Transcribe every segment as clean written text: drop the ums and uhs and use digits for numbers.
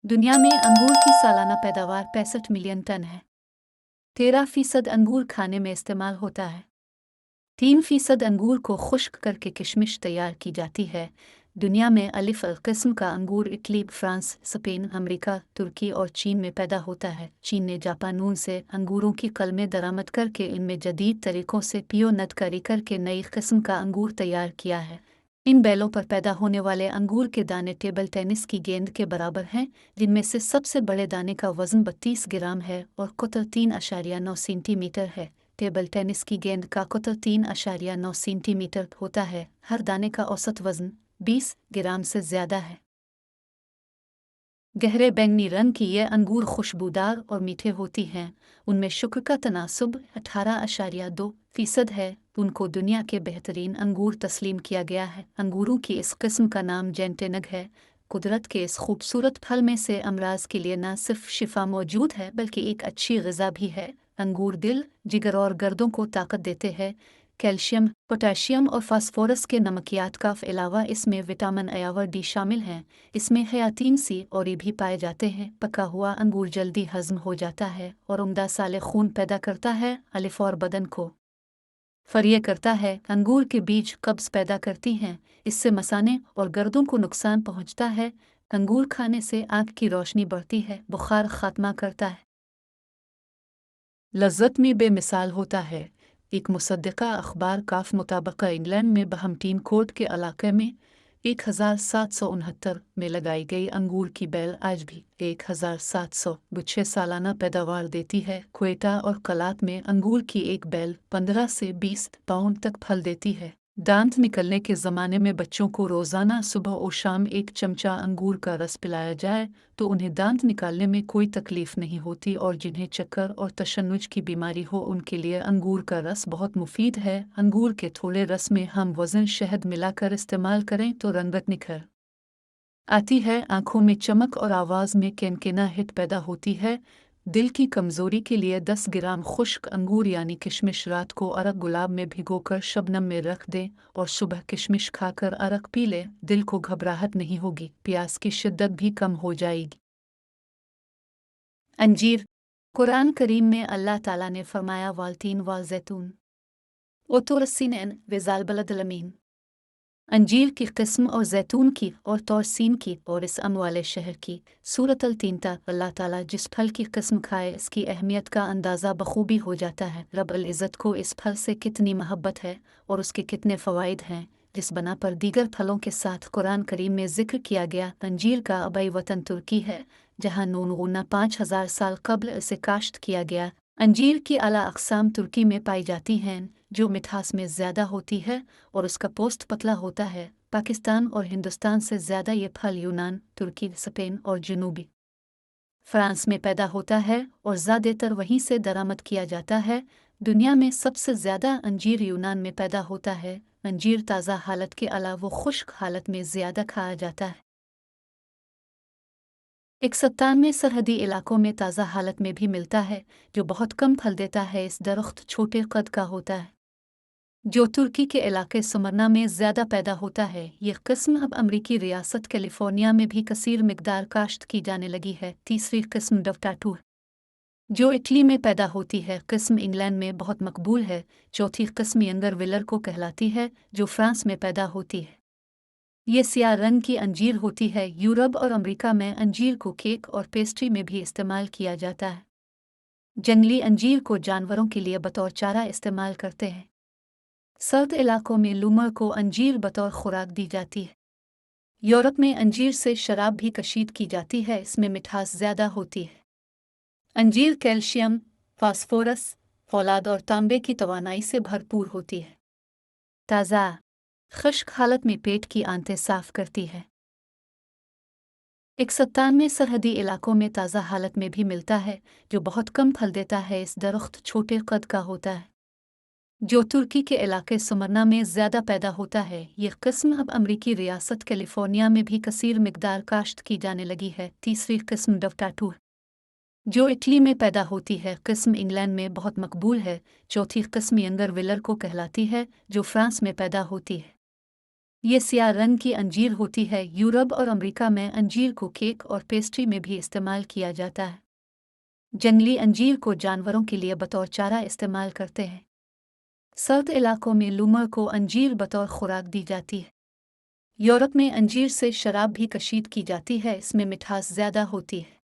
दुनिया में अंगूर की सालाना पैदावार 65 मिलियन टन है। 13% अंगूर खाने में इस्तेमाल होता है। 3% अंगूर को खुश्क करके किशमिश तैयार की जाती है। दुनिया में अलिफ किस्म का अंगूर इटली, फ्रांस, स्पेन, अमेरिका, तुर्की और चीन में पैदा होता है। चीन ने जापानून से अंगूरों की कलमें दरामद करके इनमें जदीद तरीकों से पियो नदकारी करके नई किस्म का अंगूर तैयार किया है। इन बैलों पर पैदा होने वाले अंगूर के दाने टेबल टेनिस की गेंद के बराबर हैं, जिनमें से सबसे बड़े दाने का वजन 32 ग्राम है और कुतल 3.9 सेंटीमीटर है। टेबल टेनिस की गेंद का कुतल 3.9 सेंटीमीटर होता है। हर दाने का औसत वजन 20 ग्राम से ज्यादा है। गहरे बैंगनी रंग की ये अंगूर खुशबूदार और मीठे होती हैं। उनमें शुक्र का तनासुब 18.2% है। उनको दुनिया के बेहतरीन अंगूर तस्लीम किया गया है। अंगूरों की इस किस्म का नाम जेंटेनग है। कुदरत के इस खूबसूरत फल में से अमराज के लिए न सिर्फ शिफा मौजूद है बल्कि एक अच्छी ग़िज़ा भी है। अंगूर दिल, जिगर और गर्दों को ताकत देते हैं। कैल्शियम, पोटेशियम और फास्फोरस के नमकियात का अलावा इसमें विटामिन ए और डी शामिल हैं। इसमें हयातीन सी और भी पाए जाते हैं। पका हुआ अंगूर जल्दी हजम हो जाता है और उम्दा साले खून पैदा करता है। अलिफ और बदन को फरिए करता है। अंगूर के बीज कब्ज पैदा करती हैं, इससे मसाने और गर्दों को नुकसान पहुंचता है। अंगूर खाने से आँख की रोशनी बढ़ती है, बुखार खात्मा करता है, लज्जत में बेमिसाल होता है। एक मुसद्दिका अखबार काफ मुताबिक इंग्लैंड में बहमटीन कोर्ट के इलाके में 1769 में लगाई गई अंगूर की बेल आज भी 1700 गुच्छे सालाना पैदावार देती है। क्वेटा और कलात में अंगूर की एक बेल 15 से 20 पाउंड तक फल देती है। दांत निकलने के ज़माने में बच्चों को रोज़ाना सुबह और शाम एक चमचा अंगूर का रस पिलाया जाए तो उन्हें दांत निकालने में कोई तकलीफ नहीं होती, और जिन्हें चक्कर और तशन्नुज की बीमारी हो उनके लिए अंगूर का रस बहुत मुफीद है। अंगूर के थोड़े रस में हम वज़न शहद मिलाकर इस्तेमाल करें तो रंगत निखर आती है, आंखों में चमक और आवाज़ में किनकिनाहट पैदा होती है। दिल की कमज़ोरी के लिए 10 ग्राम खुश्क अंगूर यानी किशमिश रात को अरक गुलाब में भिगोकर शबनम में रख दें और सुबह किशमिश खाकर अरक पी लें। दिल को घबराहट नहीं होगी, प्यास की शिद्दत भी कम हो जाएगी। अंजीर। कुरान करीम में अल्लाह ताला ने फरमाया वालतीन वाल जैतून ओतुरसिन विजाल बलदलमीन। अंजीर की किस्म और जैतून की और तौरसीन की और इस अम वाले शहर की सूरत अल-तीन तक अल्लाह ताला जिस फल की किस्म खाए इसकी अहमियत का अंदाज़ा बखूबी हो जाता है। रब अल इज़्ज़त को इस फल से कितनी मोहब्बत है और उसके कितने फ़वाइद हैं, जिस बना पर दीगर फलों के साथ कुरान करीम में ज़िक्र किया गया। अंजीर का आबाई वतन तुर्की है, जहाँ नूनगुना 5000 साल कब्ल इसे काश्त किया गया। अंजीर की आला अक़साम तुर्की में पाई जाती हैं, जो मिठास में ज़्यादा होती है और उसका पोस्ट पतला होता है। पाकिस्तान और हिंदुस्तान से ज़्यादा ये फल यूनान, तुर्की, स्पेन और जनूबी फ्रांस में पैदा होता है और ज़्यादातर वहीं से दरामद किया जाता है। दुनिया में सबसे ज़्यादा अंजीर यूनान में पैदा होता है। अंजीर ताज़ा हालत के अलावा खुश्क हालत में ज़्यादा खाया जाता है। एक सत्तान में सरहदी इलाकों में ताज़ा हालत में भी मिलता है, जो बहुत कम फल देता है। इस दरख्त छोटे कद का होता है, जो तुर्की के इलाके सुमरना में ज़्यादा पैदा होता है। यह किस्म अब अमरीकी रियासत कैलिफोर्निया में भी कसीर मिकदार काश्त की जाने लगी है। तीसरी किस्म डवटाटू, जो इटली में पैदा होती है। किस्म इंग्लैंड में बहुत मकबूल है। चौथी किस्म यंगर विलर को कहलाती है, जो फ्रांस में पैदा होती है। ये स्याह रंग की अंजीर होती है। यूरोप और अमेरिका में अंजीर को केक और पेस्ट्री में भी इस्तेमाल किया जाता है। जंगली अंजीर को जानवरों के लिए बतौर चारा इस्तेमाल करते हैं। सर्द इलाकों में लूमड़ को अंजीर बतौर खुराक दी जाती है। यूरोप में अंजीर से शराब भी कशीद की जाती है, इसमें मिठास ज़्यादा होती है। अंजीर कैल्शियम, फास्फोरस, फौलाद और तांबे की तवानाई से भरपूर होती है। ताज़ा खुश्क हालत में पेट की आंतें साफ करती है। एक सत्तान में सरहदी इलाकों में ताज़ा हालत में भी मिलता है, जो बहुत कम फल देता है। इस दरख्त छोटे कद का होता है, जो तुर्की के इलाके सुमरना में ज़्यादा पैदा होता है। यह किस्म अब अमरीकी रियासत कैलिफोर्निया में भी कसीर मिकदार काश्त की जाने लगी है। तीसरी किस्म डवटाटू, जो इटली में पैदा होती है। किस्म इंग्लैंड में बहुत मकबूल है। चौथी किस्म यंगर विलर को कहलाती है, जो फ्रांस में पैदा होती है। ये स्याह रंग की अंजीर होती है। यूरोप और अमेरिका में अंजीर को केक और पेस्ट्री में भी इस्तेमाल किया जाता है। जंगली अंजीर को जानवरों के लिए बतौर चारा इस्तेमाल करते हैं। सर्द इलाकों में लूमड़ को अंजीर बतौर खुराक दी जाती है। यूरोप में अंजीर से शराब भी कशीद की जाती है, इसमें मिठास ज़्यादा होती है।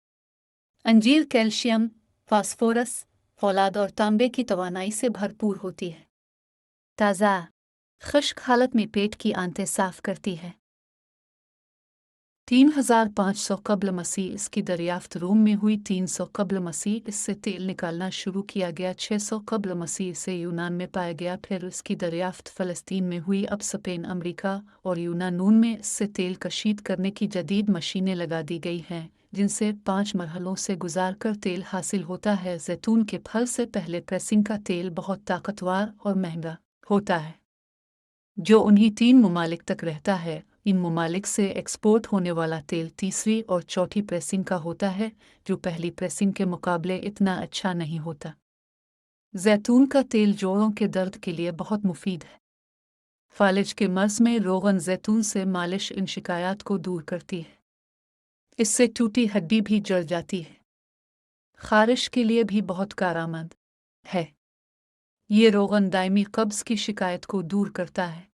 अंजीर कैल्शियम, फास्फोरस, फौलाद और तांबे की तवानाई से भरपूर होती है। ताज़ा खुश्क हालत में पेट की आंतें साफ करती है। 3500 कब्ल मसीह इसकी दरियाफ्त रोम में हुई। 300 कब्ल मसीह इससे तेल निकालना शुरू किया गया। 600 कब्ल मसीह इसे यूनान में पाया गया। फिर इसकी दरियाफ्त फ़लस्तीन में हुई। अब स्पेन, अमेरिका और यूनान में इससे तेल कशीद करने की जदीद मशीनें लगा दी गई हैं, जिनसे 5 मरहलों से गुजार कर तेल हासिल होता है। जैतून के फल से पहले प्रेसिंग का तेल बहुत ताकतवर और महंगा होता है, जो उन्हीं 3 ममालिक तक रहता है। इन ममालिक से एक्सपोर्ट होने वाला तेल तीसरी और चौथी प्रेसिंग का होता है, जो पहली प्रेसिंग के मुकाबले इतना अच्छा नहीं होता। जैतून का तेल जोड़ों के दर्द के लिए बहुत मुफीद है। फालिज के मर्ज में रोगन जैतून से मालिश इन शिकायत को दूर करती है। इससे टूटी हड्डी भी जड़ जाती है। खारिश के लिए भी बहुत कारआमद है। ये रोगन दायमी कब्ज की शिकायत को दूर करता है।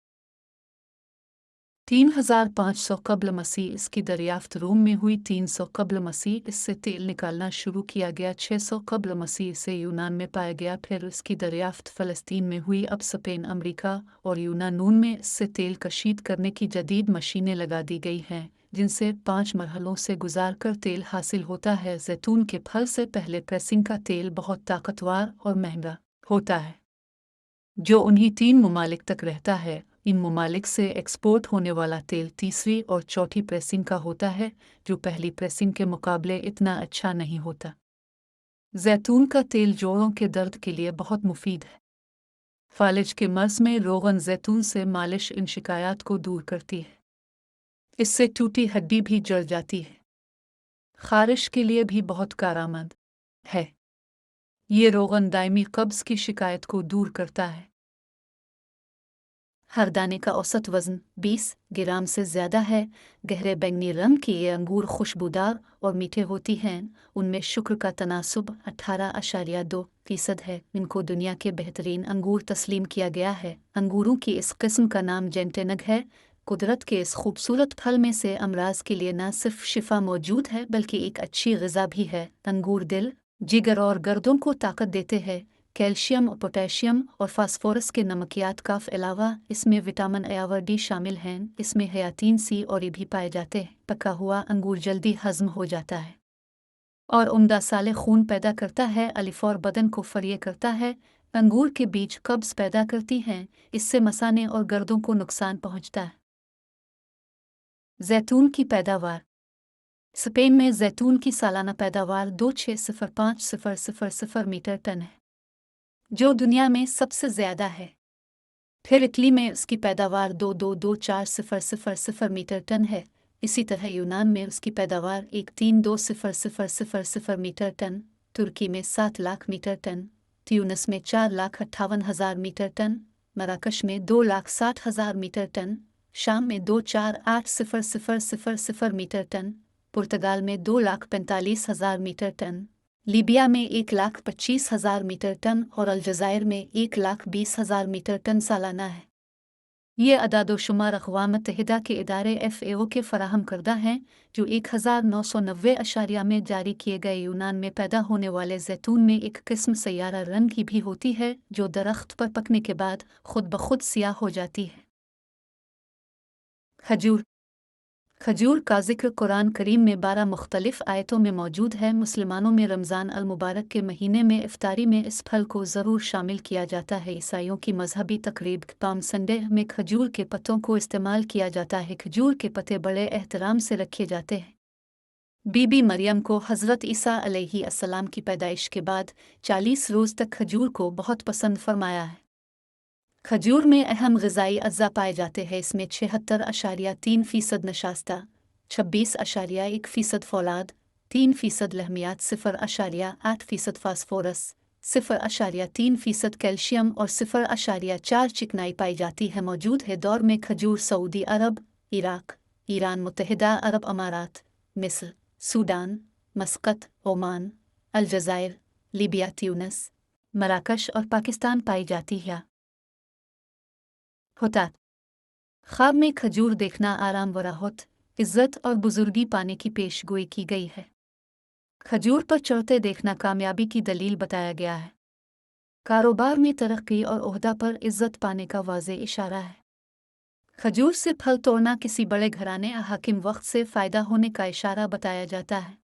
3500 कब्ल मसीह इसकी दरियाफ्त रोम में हुई। 300 कब्ल मसीह इससे तेल निकालना शुरू किया गया। 600 कब्ल मसीह इसे यूनान में पाया गया। फिर इसकी दरियाफ्त फ़लस्तीन में हुई। अब स्पेन, अमेरिका और यूनान में इससे तेल कशीद करने की जदीद मशीनें लगा दी गई हैं, जिनसे 5 मरहलों से गुजार कर तेल हासिल होता है। जैतून के फल से पहले प्रेसिंग का तेल बहुत ताकतवर और महंगा होता है, जो उन्हीं 3 ममालिक तक रहता है। इन ममालिक से एक्सपोर्ट होने वाला तेल तीसरी और चौथी प्रेसिंग का होता है, जो पहली प्रेसिंग के मुकाबले इतना अच्छा नहीं होता। जैतून का तेल जोड़ों के दर्द के लिए बहुत मुफीद है। फालिज के मर्ज में रोगन जैतून से मालिश इन शिकायत को दूर करती है। इससे टूटी हड्डी भी जड़ जाती है। खारिश के लिए भी बहुत कारआमद है। ये रोगन दायमी कब्ज की शिकायत को दूर करता है। हर दाने का औसत वज़न 20 ग्राम से ज़्यादा है। गहरे बैंगनी रंग के ये अंगूर खुशबूदार और मीठे होती हैं। उनमें शुक्र का तनासुब 18.2% है। इनको दुनिया के बेहतरीन अंगूर तस्लीम किया गया है। अंगूरों की इस किस्म का नाम जेंटेनग है। कुदरत के इस खूबसूरत फल में से अमराज के लिए न सिर्फ शिफा मौजूद है, बल्कि एक अच्छी ग़िज़ा भी है। अंगूर दिल, जिगर और गर्दों को ताकत देते हैं। कैल्शियम, पोटेशियम और फास्फोरस के नमकियात का अलावा इसमें विटामिन ए और डी शामिल हैं। इसमें हयातीन सी और ई भी पाए जाते हैं। पका हुआ अंगूर जल्दी हज़म हो जाता है और उम्दा साले खून पैदा करता है। अलिफॉर बदन को फरिए करता है। अंगूर के बीज कब्ज़ पैदा करती हैं, इससे मसाने और गर्दों को नुकसान पहुँचता है। जैतून की पैदावार। स्पेन में जैतून की सालाना पैदावार 2605,000 मीटर टन है, जो दुनिया में सबसे ज़्यादा है। फिर इटली में उसकी पैदावार 2224,000 मीटर टन है। इसी तरह यूनान में उसकी पैदावार 1320,000 मीटर टन, तुर्की में 7 लाख मीटर टन, ट्यूनिस में 4,58,000 मीटर टन, मराकश में 2,60,000 मीटर टन, शाम में 2,48,000 मीटर टन, पुर्तगाल में 2,45,000 मीटर टन, लीबिया में 1,25,000 मीटर टन और अलजायर में 1,20,000 मीटर टन सालाना है। ये अदादोशुमार अक़वाम मुत्तहिदा के इदारे FAO के फराहम करदा हैं, जो 1990 में जारी किए गए। यूनान में पैदा होने वाले जैतून में एक किस्म सैयारा रंग की भी होती है, जो दरख्त पर पकने के बाद खुद ब खुद सियाह हो जाती है। खजूर। खजूर का जिक्र कुरान करीम में 12 मुख्तलिफ आयतों में मौजूद है। मुसलमानों में रमज़ान अल मुबारक के महीने में इफ्तारी में इस फल को ज़रूर शामिल किया जाता है। ईसाइयों की मजहबी तकरीब पाम संडे में खजूर के पत्तों को इस्तेमाल किया जाता है। खजूर के पत्ते बड़े एहतराम से रखे जाते हैं। बीबी मरियम को हज़रत ईसा अलैहिस्सलाम की पैदाइश के बाद 40 रोज़ तक खजूर को बहुत पसंद फरमाया है। खजूर में अहम ग़िज़ाई अज्जा पाए जाते हैं। इसमें 76.3% नशास्ता, 26.1% फौलाद, 3% लहमियात, 0.8% फास्फोरस, 0.3% कैल्शियम और 0.4 चिकनाई पाई जाती है। मौजूद है दौर में खजूर सऊदी अरब, इराक, ईरान, मुत्तहिदा अरब अमारात, मिस्र, सूडान, मस्कत, ओमान, अलजायर, लीबिया, ट्यूनिस, मराकश और पाकिस्तान पाई जाती है। होता ख्वाब में खजूर देखना आराम व राहत, इज्जत और बुजुर्गी पाने की पेशगोई की गई है। खजूर पर चढ़ते देखना कामयाबी की दलील बताया गया है। कारोबार में तरक्की और ओहदा पर इज्जत पाने का वाज़ेह इशारा है। खजूर से फल तोड़ना किसी बड़े घराने या हाकिम वक्त से फ़ायदा होने का इशारा बताया जाता है।